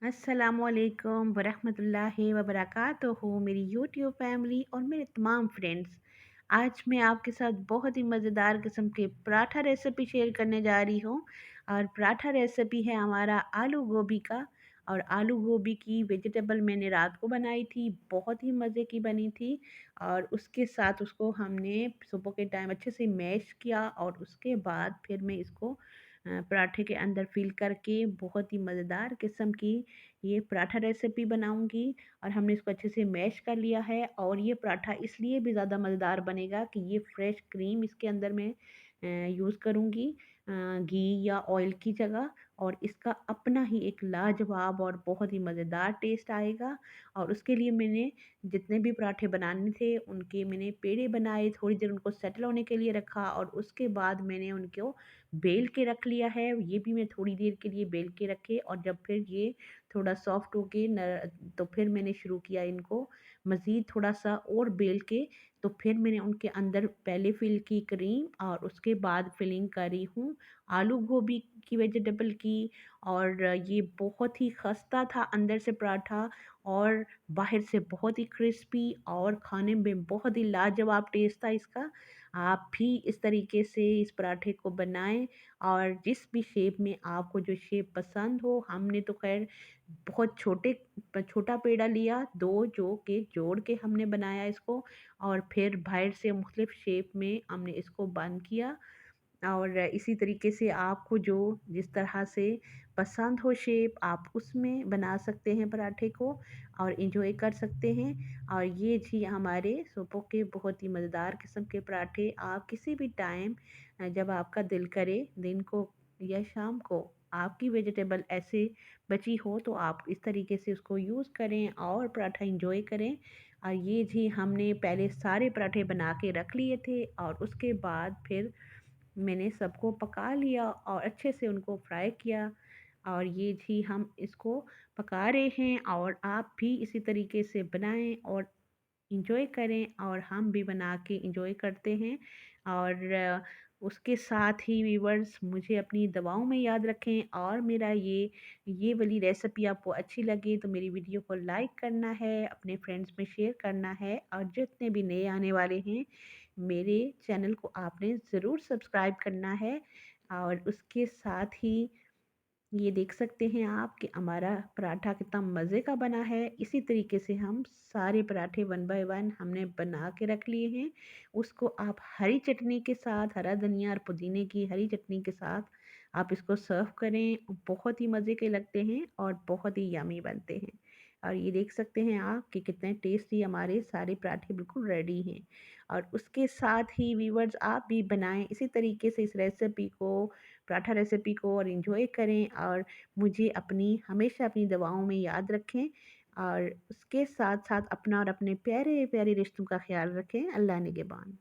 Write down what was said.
अस्सलामुअलैकुम वरहमतुल्लाहि वबरकातुहू मेरी यूट्यूब फैमिली और मेरे तमाम फ्रेंड्स। आज मैं आपके साथ बहुत ही मज़ेदार किस्म के पराठा रेसिपी शेयर करने जा रही हूँ। और पराठा रेसिपी है हमारा आलू गोभी का। और आलू गोभी की वेजिटेबल मैंने रात को बनाई थी, बहुत ही मज़े की बनी थी। और उसके साथ उसको हमने सुबह के टाइम अच्छे से मैश किया और उसके बाद फिर मैं इसको पराठे के अंदर फिल करके बहुत ही मज़ेदार किस्म की ये पराठा रेसिपी बनाऊंगी। और हमने इसको अच्छे से मैश कर लिया है और ये पराठा इसलिए भी ज़्यादा मज़ेदार बनेगा कि ये फ्रेश क्रीम इसके अंदर मैं यूज़ करूँगी, घी या ऑयल की जगह। और इसका अपना ही एक लाजवाब और बहुत ही मज़ेदार टेस्ट आएगा। और उसके लिए मैंने जितने भी पराठे बनाने थे उनके मैंने पेड़े बनाए, थोड़ी देर उनको सेटल होने के लिए रखा और उसके बाद मैंने उनको बेल के रख लिया है। ये भी मैं थोड़ी देर के लिए बेल के रखे और जब फिर ये थोड़ा सॉफ्ट हो गए न, तो फिर मैंने शुरू किया इनको मज़ीद थोड़ा सा और बेल के। तो फिर मैंने उनके अंदर पहले फिल की क्रीम और उसके बाद फिलिंग करी हूँ आलू गोभी की वेजिटेबल की। और ये बहुत ही खस्ता था अंदर से पराठा और बाहर से बहुत ही क्रिस्पी और खाने में बहुत ही लाजवाब टेस्ट था इसका। आप भी इस तरीके से इस पराठे को बनाएं और जिस भी शेप में आपको जो शेप पसंद हो। हमने तो खैर बहुत छोटा पेड़ा लिया, दो जो के जोड़ के हमने बनाया इसको। और फिर बाहर से मुख्तलिफ शेप में हमने इसको बंद किया। और इसी तरीके से आपको जो जिस तरह से पसंद हो शेप आप उसमें बना सकते हैं पराठे को और इंजॉय कर सकते हैं। और ये जी हमारे सुबह के बहुत ही मज़ेदार किस्म के पराठे आप किसी भी टाइम जब आपका दिल करे दिन को या शाम को आपकी वेजिटेबल ऐसे बची हो तो आप इस तरीके से उसको यूज़ करें और पराठा इंजॉय करें। और ये जी हमने पहले सारे पराठे बना के रख लिए थे और उसके बाद फिर मैंने सबको पका लिया और अच्छे से उनको फ्राई किया। और ये जी हम इसको पका रहे हैं और आप भी इसी तरीके से बनाएं और इंजॉय करें और हम भी बना के इंजॉय करते हैं। और उसके साथ ही व्यूवर्स मुझे अपनी दवाओं में याद रखें और मेरा ये वाली रेसिपी आपको अच्छी लगे तो मेरी वीडियो को लाइक करना है, अपने फ्रेंड्स में शेयर करना है और जितने भी नए आने वाले हैं मेरे चैनल को आपने ज़रूर सब्सक्राइब करना है। और उसके साथ ही ये देख सकते हैं आप कि हमारा पराठा कितना मज़े का बना है। इसी तरीके से हम सारे पराठे वन बाय वन हमने बना के रख लिए हैं। उसको आप हरी चटनी के साथ, हरा धनिया और पुदीने की हरी चटनी के साथ आप इसको सर्व करें, बहुत ही मज़े के लगते हैं और बहुत ही यमी बनते हैं। और ये देख सकते हैं आप कि कितने टेस्टी हमारे सारे पराठे बिल्कुल रेडी हैं। और उसके साथ ही व्यूअर्स आप भी बनाएं इसी तरीके से इस रेसिपी को, पराठा रेसिपी को, और इन्जॉय करें और मुझे हमेशा अपनी दवाओं में याद रखें। और उसके साथ साथ अपना और अपने प्यारे प्यारे रिश्तों का ख्याल रखें। अल्लाह निगहबान।